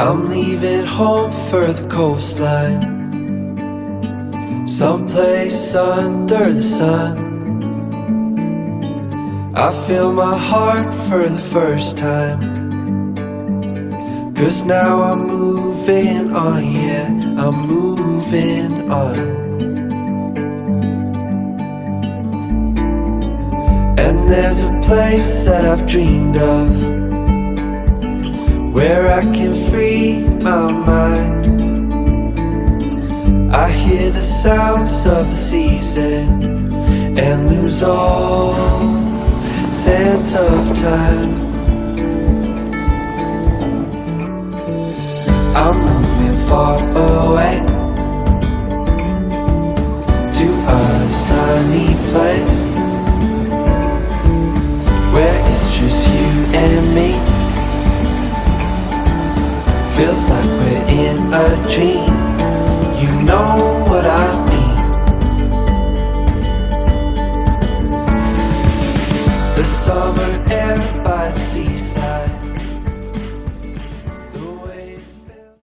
I'm leaving home for the coastline, someplace under the sun. I feel my heart for the first time, 'cause now I'm moving on, yeah, I'm moving on. And there's a place that I've dreamed of, where I can free my mind. I hear the sounds of the season and lose all sense of time. I'm moving far away to a sunny place where it's just you and me. Feels like we're in a dream. You know what I mean. The summer air by the seaside, the way it feels.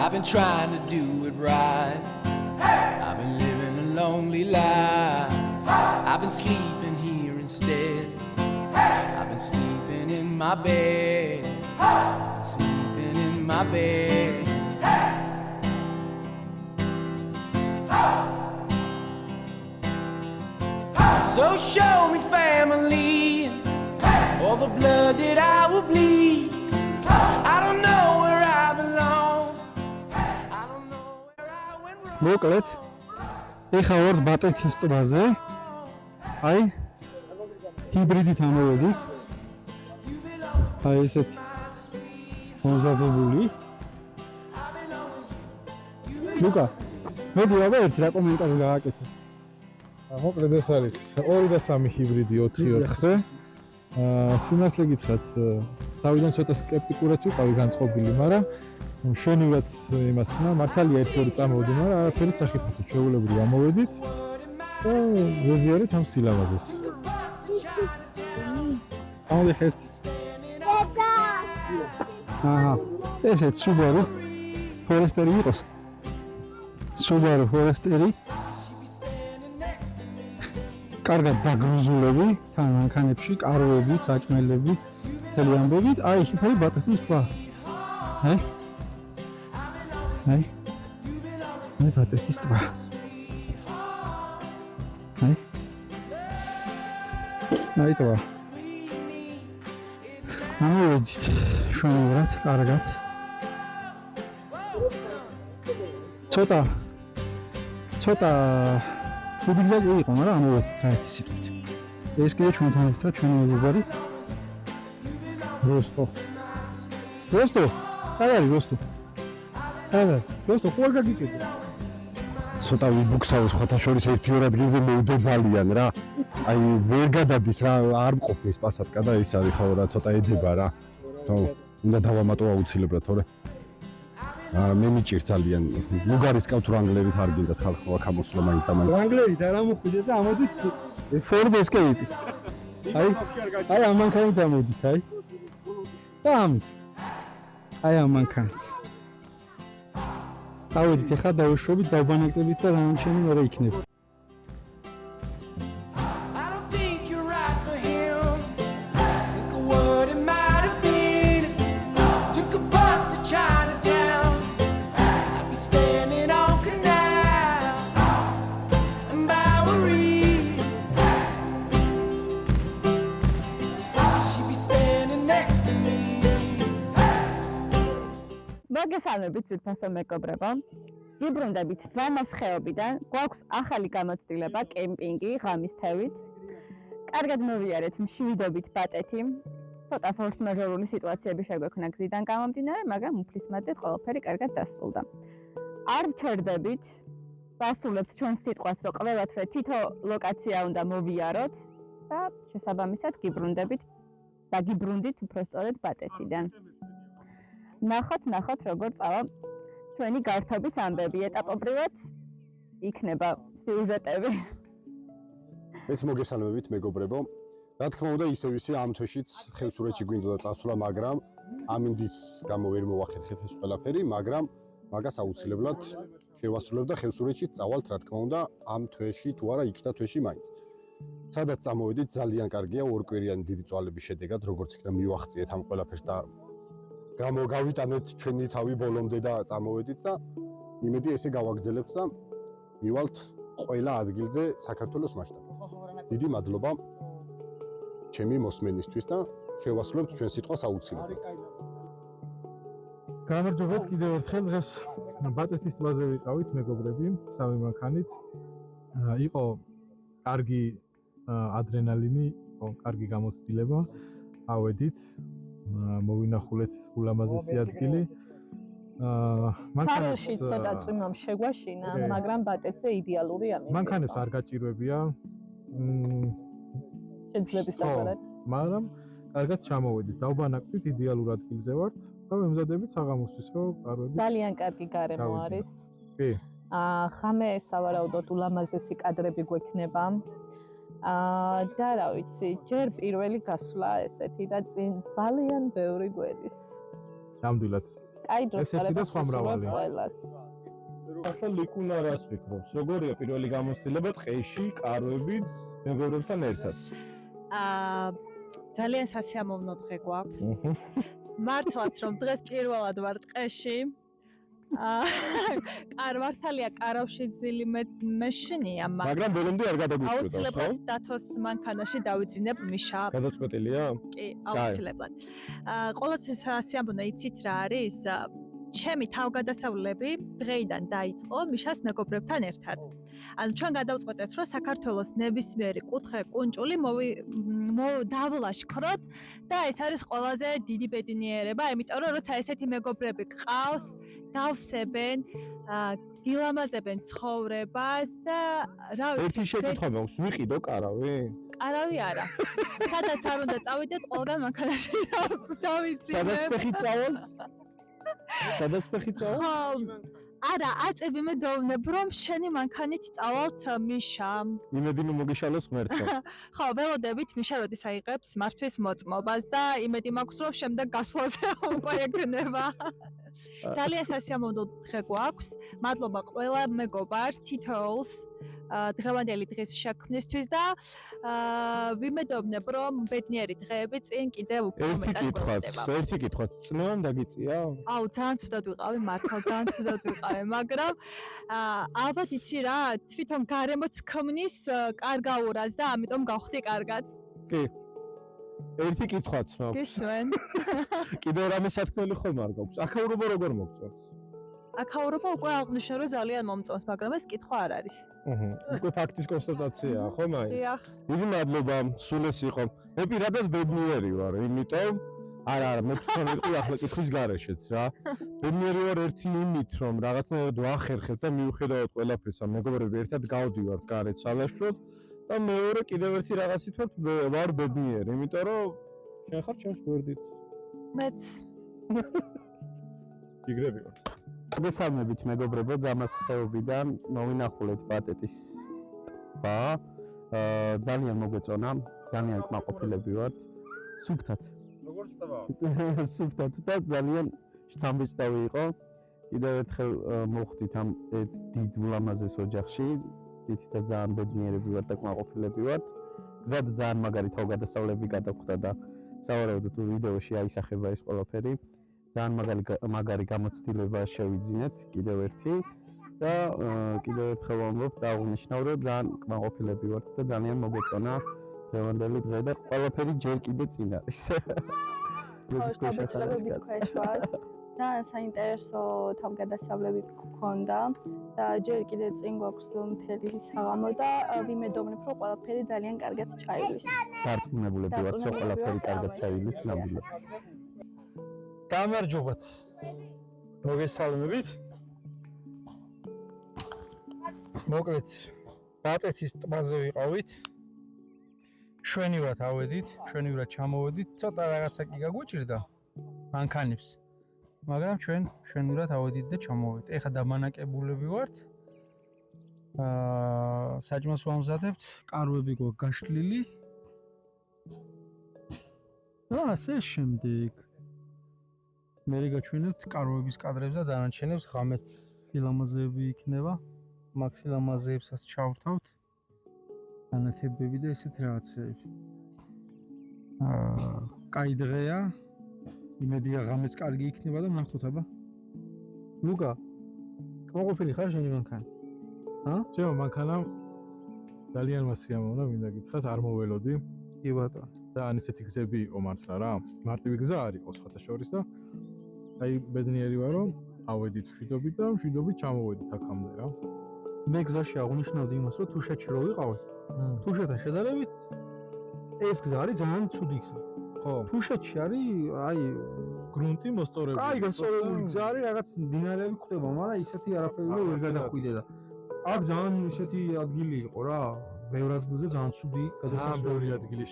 I've been trying to do it right. I've been living a lonely life. I've been sleeping here instead. I've been sleeping in my bed. Sleeping in my bed. So show me family, all the blood that I will bleed. I don't know where I belong. I don't know where I went wrong. მოკლედ ეხა ვარ ბატეთის ტბაზე. აი ჰიბრიდით ამოვედით. აი ესეთ მომზადებული. ლუკა მოდი აბა ერთი რა კომენტარი გააკეთე. მოკლედ ეს არის 2 და 3 ჰიბრიდი 4-4-ზე. სიმართლე გითხრათ, თავიდან ცოტა სკეპტიკურად ვიყავი განწყობილი, მაგრამ მშვენივრად იმას ხნა, მართალია 1-2 წამოვედი, მაგრამ არაფერი სახიფათო ჩვეულებრივ ამოვედით და ვეზიარეთ ამ სილამაზეს. ამოდიხეთ. აჰა, ესეც Subaru Forester იყოს. Subaru Forester. კარგად დაგრუზულები, თან მანქანებში, კაროებით, საჭმელებით, მთელი ამბებით, აი იქით არის ბატეთის ტბა. აი. აი ბატეთის ტბა. აი ტბა. ამოვედით შუამოვრად, კარგად. ცოტა გუგზა იყო, მაგრამ ამოვედით რა ერთი სიტყვით. ეს კიდე ჩვენთან ერთად ჩვენი მეგობარი როსტო. რა არის როსტო? როსტო, ხო არ გაგიკეთე? ცოტა ვიბუქსავ სხვათა შორის 1-2 ადგილზე მოვიდე ძალიან რა. აი ვერ გადადის რა, არ მყოფნის პასატკა და ის არის ხო რა, ცოტა ედება რა. თო, უნდა დავამატო აუცილებლად, თორე მე მიჭირს ძალიან. ლუგარის კავ თუ რანგლერით არ გინდათ ხალხო აქ ამოსვლა მაინც და მაინც. რანგლერით არ ამოხვიდეთ და ამოდით Ford Escape. აი ამ მანქანით ამოდით, აი. და ამით. აი ამ მანქანით. ავედით ახლა დავუშვებით, დავბანაკდებით და რამჩენი მერე იქნება. მოგესალმებით ძვირფასო მეგობრებო. გიბრუნდებით ძამას ხეობიდან. გვაქვს ახალი გამოცდილება კემპინგი ღამის თევით. კარგად მოვიარეთ მშვიდობით ბატეთი. ცოტა ფორს მაჟორული სიტუაციები შეგვექნა გზიდან გამომდინარე, მაგრამ უფლისმაძლით ყველაფერი კარგად დასრულდა. არ ვჩერდებით. ვასრულებთ ჩვენს სიტყვას, რომ ყველათვე თითო ლოკაცია უნდა მოვიაროთ და შესაბამისად გიბრუნდებით და გიბრუნდით უბრალოდ ბატეთიდან. ნახოთ როგორ წავა ჩვენი გართობის ამბები. ეტაპობრივად იქნება სიუჟეტები. მეც მოგესალმებით მეგობრებო. Რა თქმა უნდა, ისევ ისე ამ თვეშიც ხევსურეთში გვინდოდა წასვლა, მაგრამ ამინდის გამო ვერ მოვახერხეთ ეს ყველაფერი, მაგრამ მაგას აუცილებლად შევასრულებ და ხევსურეთში წავალთ, რა თქმა უნდა, ამ თვეში თუ არა იქ და თვეში მაინც. სადაც წამოვედით, ძალიან კარგია, ორკვირიანი დიდი წვალების შედეგად, როგორც იქნა მივახციეთ ამ ყველაფერს და გავიტანეთ ჩვენი თავი ბოლომდე და წამოვედით და იმედი ესე გავაგრძელებთ და მივალთ ყველა ადგილზე საქართველოს მასშტაბით. დიდი მადლობა ჩემი მოსმენისთვის და შევასრულებთ ჩვენ სიტყვას აუცილებლად. გამარჯობათ კიდევ ერთხელ დღეს ბატეთის ტბაზე ვიყავით მეგობრები, სამი მანქანით. იყო კარგი ადრენალინი, კარგი გამოცდილება. ავედით, მოვინახულეთ ულამაზესი ადგილი. მანქანებში ცოტა წვიმამ შეგვაშინა, მაგრამ ბატეთზე იდეალური ამინდი. მანქანებს არ გაჭირვებია. შეძლებს დაბარად. მაგრამ კარგად ჩამოვედით, დავბანაკվით იდეალურ ადგილზე ვართ და ვემზადებით საღამოსთვის, რომ კარვები. ძალიან კარგი გარემო არის. კი. ხამე სავარაუდოდ ულამაზესი კადრები გვექნება. და რა ვიცი, ჯერ პირველი გასვლა ესეთი და წინ ძალიან ბევრი გვედის. ნამდვილად. კაი დროს მრავალი. ყველას. ახლა ლიკუნა რას ფიქრობს? როგორია პირველი გამოცდილება ტყეში, კარვებით, მეგობრებთან ერთად? ძალიან სასიამოვნო დღე გვაქვს. მართლაც რომ დღეს პირველად ვარ ტყეში. მართალია კარავში ძილი მეშინია, მაგრამ ბოლომდე არ გადაგვიწყვეტავს, ხო? აუცილებლად დათოს მანქანაში დავიძინებ მიშა. გადაწყვეტილია? კი, აუცილებლად. ყოველთვის სასიამოვნო იცით რა არის? ჩემი თავგადასავლები დღეიდან დაიწყო მიშას მეგობრებთან ერთად. ანუ ჩვენ გადავწყვეტეთ, რომ საქართველოს ნებისმიერი კუთხე კუნჭული დავლაშქროთ და ეს არის ყველაზე დიდი ბედნიერება, იმიტომ რომ როცა ესეთი მეგობრები გყავს, დავსებენ, დილამაზებენ ცხოვრებას და რა ვიცი. ერთი შეკითხვა მაქვს, ვიყიდო კარავი? კარავი არა. სადაც არ უნდა წავიდეთ, ყველგან მანქანაში დავიცინებ. სადაც ფეხი წავალ? სადაც ფეხი წავალ? ხო. არა, აწები მე დოვნებ, რომ შენი მანქანით წავალთ მიშა. იმედი ნუ მოგიშალოს ღმერთო. ხო, ველოდებით მიშა როდის აიღებს მართვის მოწმობას და იმედი მაქვს, რომ შემდეგ გასვლაზე უკვე ეგნება. ძალიან სასიამოვნო დღე გვაქვს. მადლობა ყველა მეგობარს, თითოეულს დღევანდელი დღის შექმნისთვის და ვიმედოვნებ, რომ ბედნიერი დღეები წინ კიდევ უფრო მეტად გვხვდება. ერთი კითხვაც, წნევამ დაგიწია? აუ, ძალიან ცუდად ვიყავი, მართლა ძალიან ცუდად ვიყავი, მაგრამ ალბათ იცი რა, თვითონ გარემოც ქმნის კარგაურას და ამიტომ გავხდი კარგად. კი. ერთი კითხვაც მაქვს. გისმენ? კიდევ რამე სათქმელი ხომ არ გაქვს? აქაურობა როგორ მოგწონს? აქაურობა უკვე აღნიშნე, რომ ძალიან მომწონს, მაგრამ ეს კითხვა არ არის. უკვე ფაქტის კონსტატაციაა, ხო მაინც? დიახ. დიდი მადლობა, სულ ეს იყო. მე პირადად ბედნიერი ვარ, იმიტომ არა, მე თვითონ ვიყავი ახლა კითხვის გარეშეც რა. ბედნიერი ვარ ერთი იმით, რომ რაღაცნაირად ვახერხებ და მიუხედავად ყველაფრისა, მეგობრები ერთად გავდივართ გარეთ სალაშქროდ და მეორე კიდევ ერთი რაღაცით ვარ ბედნიერი, იმიტომ რომ შენ ხარ ჩემს გვერდით. მეც. იგრები ვარ. მოგესალმებით მეგობრებო, ძამას ხეობიდან მოვინახულეთ ბატეთის ტბა. ძალიან მოგვეწონა, ძალიან კმაყოფილები ვართ. სუფთად. როგორ ხდება? სუფთად და ძალიან შთამბეჭდავი იყო. კიდევ ერთხელ მოხვდით ამ დიდ ულამაზეს ოჯახში. თითქოს ძალიან ბედნიერები ვართ და კმაყოფილები ვართ. გზად ძალიან მაგარი თავგადასავლები გადაგვხდა და სავარაუდოდ ვიდეოში აისახება ეს ყველაფერი. ძალიან მაგარი გამოცდილება შევიძინეთ კიდევ ერთი და კიდევ ერთხელ ვამბობ და აღნიშნავ რომ ძალიან კმაყოფილები ვართ და ძალიან მოგვეწონა დღევანდელი დღე და ყველაფერი ჯერ კიდე წინ არის. თავგადასავლების ქვეშ ვარ და საინტერესო თავგადასავლები გქონდა და ჯერ კიდე წინ გვაქვს მთელი საღამო და ვიმედოვნებ რომ ყველაფერი ძალიან კარგად ჩაივლის. დარწმუნებულები ვართ რომ ყველაფერი კარგად ჩაივლის ნამდვილად. გამარჯობათ. მოგესალმებით. მოკლედ ბატეთის ტბაზე ვიყავით. შვენივრად ავედით, შვენივრად ჩამოვედით. ცოტა რაღაცა კი გაგვიჭირდა მანქანებს. მაგრამ ჩვენ შვენივრად ავედით და ჩამოვედით. ეხლა დამანაკებულები ვართ. საჭმელს ვამზადებთ, კარვები გვაქვს გაშლილი. და ასე შემდეგ. მე გაჩვენებთ კარვების კადრებს და დანარჩენებს ღამეს სილამაზეები იქნება. მაგ სილამაზეებსაც ჩავთავთ. განათებები და ესეთ რაღაცეები. კაი დღეა. იმედია ღამეს კარგი იქნება და ნახოთ აბა. ლუკა, კმაყოფილი ხარ შენი მანქანა? ჩემო მანქანა ძალიან მასიამოვნა, მინდა გითხრათ, არ მოველოდი. კი ბატონო. ძალიან ისეთი გზები იყო მართლა რა. მარტივი გზა არ იყო სხვათა შორის და აი ბედნიერი ვარ რომ ავედით მშვიდობით და მშვიდობით ჩამოვედით აქამდე რა. მე გზაში აღნიშნავდი იმას, რომ თუშეთში რო ვიყავი, თუშეთთან შედარებით ეს გზა არის ძალიან ცუდი გზა. ხო, თუშეთში არის აი გრუნტი მოსწორებული. კაი გასწორებული გზა არის, რაღაც დინარეები ხდება, მაგრამ ისეთი არაფერი ვერ გადახვიდე და აქ ძალიან ისეთი ადგილი იყო რა. ბევრ ადგილზე ძალიან ცუდი გადასასვლელი ადგილი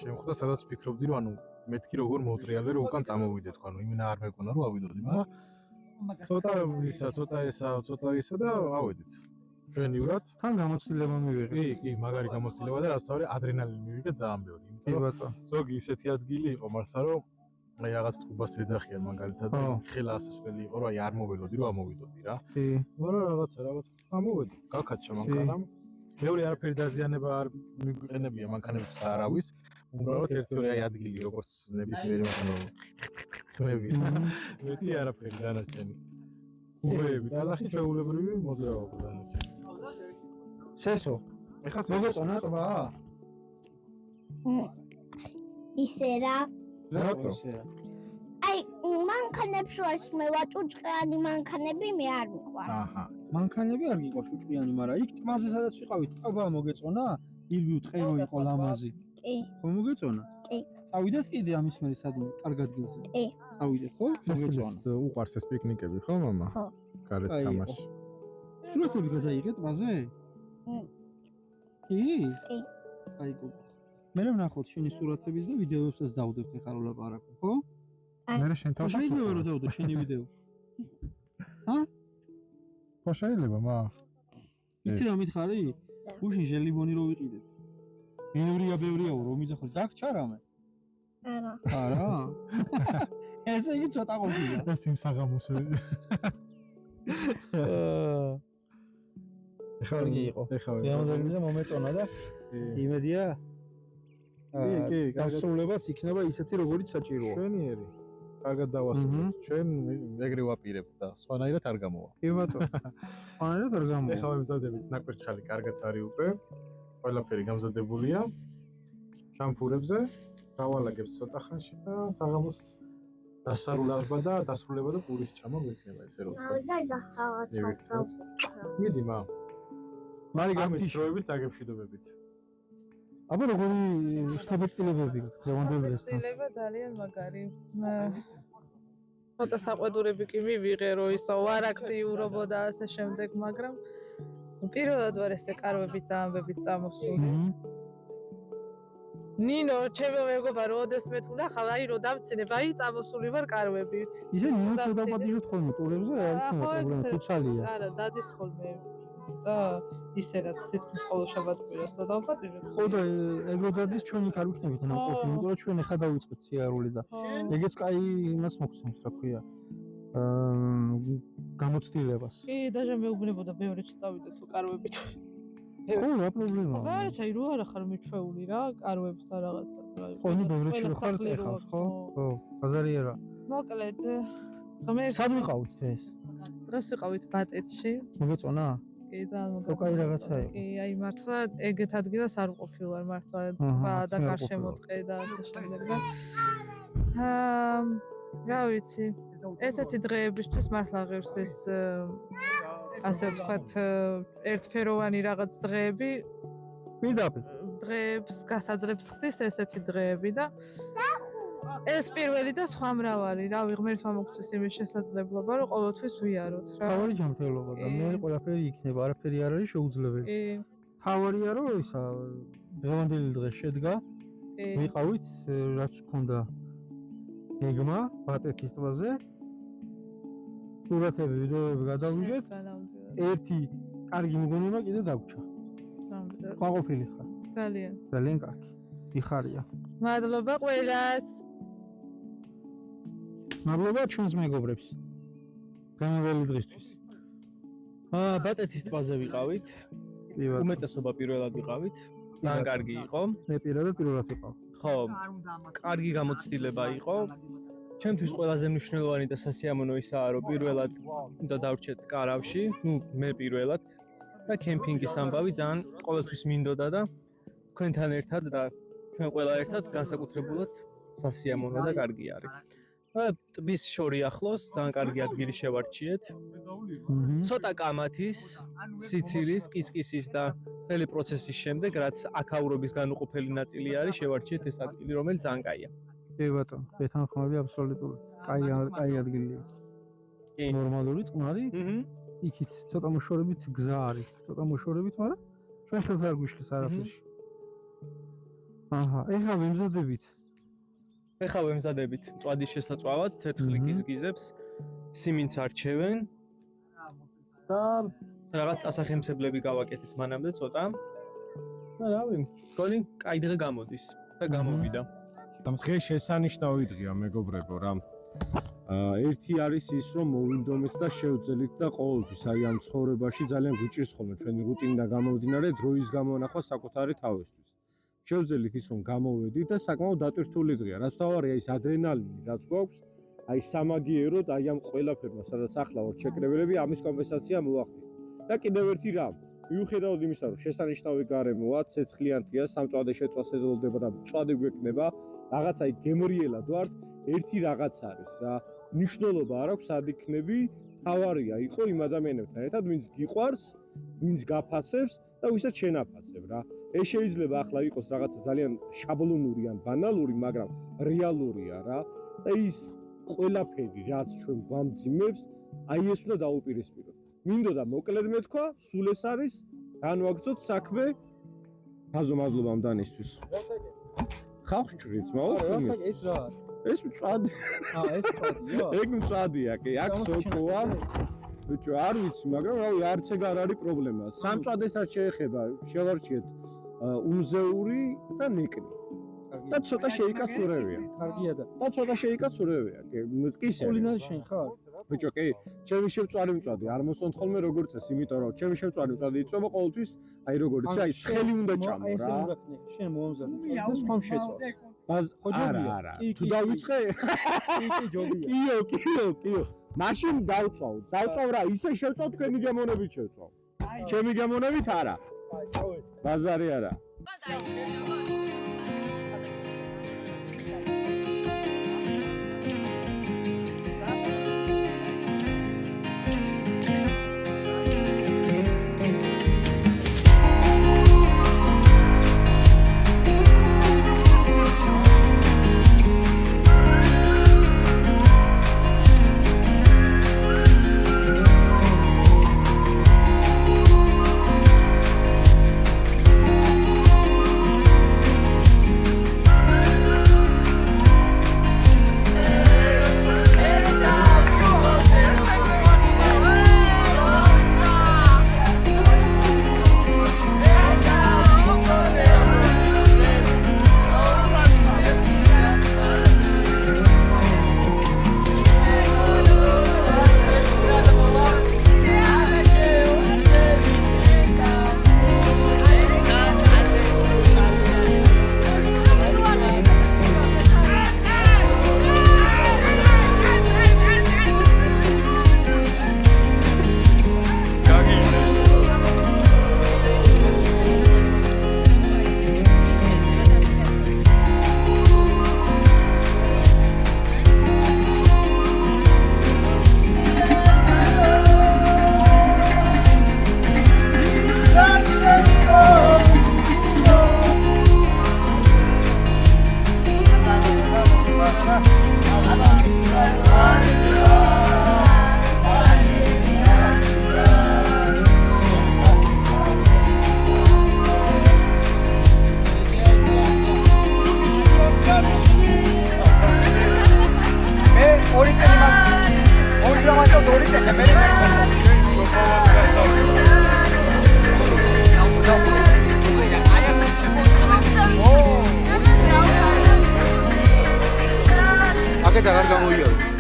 შემხვდა, სადაც ვფიქრობდი რომ ანუ მეთქი როგორ მოუტრიალე რომ უკან წამოვიდე თქვა, ანუ იმენა არ მეკონა რომ ავიდოდი, მაგრამ ცოტა ისა და ავედით. ჩვენივრად თან გამოცდილება მივიღე. კი, მაგარი გამოცდილება და რაც თავი ადრენალინი მივიღე ძალიან ბევრი. კი ბატონო. ზოგი ისეთი ადგილი იყო მართლა რომ აი რაღაც ტუბას ეძახიან მაგალითად და ხელა ასასვლელი იყო რომ აი არ მოველოდი რომ ამოვიდოდი რა. კი. მაგრამ რაღაცა ამოვედი. გაქაჩა მანქანამ. მეორე არაფერი დაზიანება არ მიგვიყენებია მანქანებს არავის. უბრალოდ ერთი აი ადგილი როგორც ნებისმიერი მანქანა. მეტი არაფერი დანარჩენი. უბრალოდ ალახი ჩვეულებრივი მოძრაობა დანარჩენი. სესო. ეხლა მოგეწონა ყვა? ისე რა. რატო? აი მანქანებს ვარს მე ვაჭუჭყიანი მანქანები მე არ მიყვარს. აჰა. მანქანები არ გიყვარს უჭყიანი, მაგრამ იქ ტბაზე სადაც ვიყავით, ტბა მოგეწონა? ირბივ ტყერო იყო ლამაზი. კი. ხო მოგეწონა? კი. წავიდეთ კიდე ამის მერე სადმე, კარგ ადგილზე. კი. წავიდეთ, ხო? მოგეწონა. უყარს ეს პიკნიკები, ხო მამა? ხო. გარეთ თამაში. სურათები გადაიღე ტბაზე? კი? კი. აი გო. მე ვნახოთ შენი სურათების და ვიდეოებსაც დავდებთ ახლა რო ლაპარაკობ, ხო? მე შენ თავში შეიძლება რომ დავდო შენი ვიდეო. ხო შეიძლება, მა. იცი რა მითხარი? გუშინ ჟელიბონი რო ვიყიდეთ. ბევრია რომ მიძახო, დაგჭა რამე? არა. არა. ესე იგი ცოტა ყოფილა. ეს იმ საღამოსო. ხარგი იყო. გამოდაგიდა მომეწონა და იმედია კი, გასრულებაც იქნება ისეთი როგორიც საჭიროა. შვენიერი. კარგად დავასრულებთ. ჩვენ ეგრე ვაპირებთ და სხვანაირად არ გამოვა. კი ბატონო. სხვანაირად არ გამოვა. ეხლა ვემზადებით ნაკვერჩხალი კარგად არის უკვე. ყველაფერი გამზადებულია. შამპურებზე დავალაგებთ ცოტა ხანში და საღამოს დასრულება და პურის ჩამა გვექნება ესე რომ ვთქვა. მიდი მა. მარი გამიშროებით დაგემშვიდობებით. აბა როგორი შთაბეჭდილებები გქონდებოდესთან? შთაბეჭდილება ძალიან მაგარი. ცოტა საყვედურები კი მივიღე რომ ისა ვარაქტიურობო და ასე შემდეგ, მაგრამ პირველად ვარ ესე კარვებით და ამბებით წამოსული. ნინო, ჩემო მეგობა, როდესმე თუ ნახავ, აი რომ დამცინებ, აი წამოსული ვარ კარვებით. ისე ნინოს დაპატიჟოთ ხოლმე ტურებზე, არ იქნება პრობლემა, თუცალია. არა, დადის ხოლმე. და ისე რაც თითქმის ყოველ შაბათ-კვირას და დავპატიჟებ. ხო და ეგრო დადის ჩვენ იქ არ ვიქნებით ნაყოფი, იმიტომ რომ ჩვენ ახლა დავიწყეთ სიარული და ეგეც კაი იმას მოგცემს, რა ქვია. გამოცდილებას. კი, დაჟე მეუბნებოდა ბევრიც წავიდე თუ კარვებით. ხო, რა პრობლემაა? ვარაჩ, აი რო არა ხარ მიჩვეული რა, კარვებს და რაღაცა. ხო, ნუ ბევრიც რო ხარ ეხავს, ხო? ხო, ბაზარია რა. მოკლედ, ღმერთი. სად ვიყავით ეს? დროს ვიყავით ბატეთში. მოგეწონა? კი, ძალიან მოგეწონა. კაი რაღაცა იყო. კი, აი მართლა ეგეთ ადგილას არ ვყოფილ ვარ მართლა ტბა და გარშემოტყე და ასე შემდეგ და რა ვიცი, ესეთი დღეებისთვის მართლა ღირს ეს ასე ვთქვათ ერთფეროვანი რაღაც დღეები მიდაბი დღეებს გასაძლებს ხდის ესეთი დღეები და ეს პირველი და სხვა მრავალი, რავი, ღმერთმა მოგცეს იმის შესაძლებლობა, რომ ყოველთვის ვიაროთ რა. თავარი ჯანმრთელობა და მე ყველაფერი იქნება, არაფერი არ არის შეუძლებელი. კი. თავარია რომ ისა დღევანდელი დღე შედგა. კი. ვიყავით რაც ჰქონდა ეგმა ბატეთის ტბაზე. სურათები, ვიდეოები გადავიღეთ. ერთი კარგი მოგონება კიდე დაგვრჩა. ყვაყოფილი ხარ. ძალიან. ძალიან კარგი. იხარია. მადლობა ყველას. მადლობა ჩვენს მეგობრებს. გამავალი დღისთვის. ბატეთის ტბაზე ვიყავით. უმეტესობა პირველად ვიყავით. ძალიან კარგი იყო. მე პირველად ვიყავ. ხო. კარგი გამოცდილება იყო. ჩემთვის ყველაზე მნიშვნელოვანი და სასიამოვნო ისაა, რომ პირველად უნდა დავრჩეთ კარავში, მე პირველად და კემპინგის ამბავი ძალიან ყოველთვის მინდოდა და თქვენთან ერთად და ჩვენ ყველა ერთად განსაკუთრებულად სასიამოვნო და კარგი არის. ტბის შორი ახლოს ძალიან კარგი ადგილი შევარჩიეთ. ცოტა კამათის, სიცილის, კისკისის და მთელი პროცესის შემდეგ, რაც აქაურობის განუყოფელი ნაწილი არის, შევარჩიეთ ეს ადგილი, რომელიც ძალიან კაია. კი ბატონო, ბეთანხმები აბსოლუტურად. კაი ადგილია. ნორმალური წყნარი. იქით ცოტა მოშორებით გზა არის. ცოტა მოშორებით, მაგრამ ჩვენ ხელს არ გვიშლის არაფერში. ეხლა ვემზადებით. ეხლა ვემზადებით მწვადის შესაწვავად, ცეცხლი გიზგიზებს, სიმინდს არჩევენ და რაღაც წასახემსებლები გავაკეთეთ მანამდე ცოტა. და რავი, მგონი კაი დღე გამოდის და გამოვიდა. დღე შესანიშნავი დღეა მეგობრებო რა. ერთი არის ის რომ მოვინდომეთ და შევძელით და ყოველთვის აი ამ ცხოვრებაში ძალიან გვიჭირს ხოლმე ჩვენი რუტინიდან გამომდინარე დროის გამონახვა საკუთარი თავისთვის. შევძელით ის რომ გამოვედით და საკმაოდ დატვირთული დღეა. რაც თავარია ის ადრენალინი რაც გვაქვს, აი სამაგიეროდ აი ამ ყველაფერმა სადაც ახლა ვარ შეკრებილები ამის კომპენსაცია მოვახდინეთ. და კიდევ ერთი რამ, მიუხედავად იმისა რომ შესანიშნავი გარემოა, ცეცხლიანთია, სამწვადე შეწვა შეძლდება და მწვადი გვექნება, რაღაცა გემრიელად ვართ, ერთი რაღაც არის რა. ნიშნულობა არ აქვს სად იქნები, თავარია იყო იმ ადამიანებთან ერთად, ვინც გიყვარს, ვინც გაფასებს და ვისაც შენაფასებ რა. ეს შეიძლება ახლა იყოს რაღაცა ძალიან შაბლონური ან ბანალური, მაგრამ რეალურია რა. და ის ყველაფერი რაც ჩვენ გვამძიმებს, აი ეს უნდა დაუპირისპიროთ. მინდოდა მოკლედ მეთქვა, სულ ეს არის, განვაგრძოთ საქმე. ბაზო მადლობა ამ დანისთვის. ხალხს ჭრიც მაოხლი. ეს რა? ეს მწვადი. ეს მწვადია? ეგ მწვადია, კი, აქ სოკოა. ბიჭო, არ ვიცი, მაგრამ რავი, არც ეგ არ არის პრობლემა. სამწვადებსაც შეეხება, შევარჩიეთ უმზეური და ნეკნი. და ცოტა შეიკაცურებია. კარგია და ცოტა შეიკაცურებია. კი, ისე. კულინარი შენ ხარ? ბიჭო, კი, ჩემი შევწვარი მწვადი, არ მოსონთ ხოლმე როგორც ეს, იმიტომ რომ ჩემი შევწვარი მწვადი იწובה ყოველთვის, აი როგორ იცი, აი ცხელი უნდა ჭამო რა. აი ეს უნდა შენ მომზადე. და სხვა შეწვავს. არა. თუ დავიწყე? კი, ჯობია. კიო. მაშინ დავწავ რა, ისე შევწავ თქვენი გემონებით შევწავ. ჩემი გემონებით არა. ბაზარი არა. ორი აქეთ აღარ გამოიარო.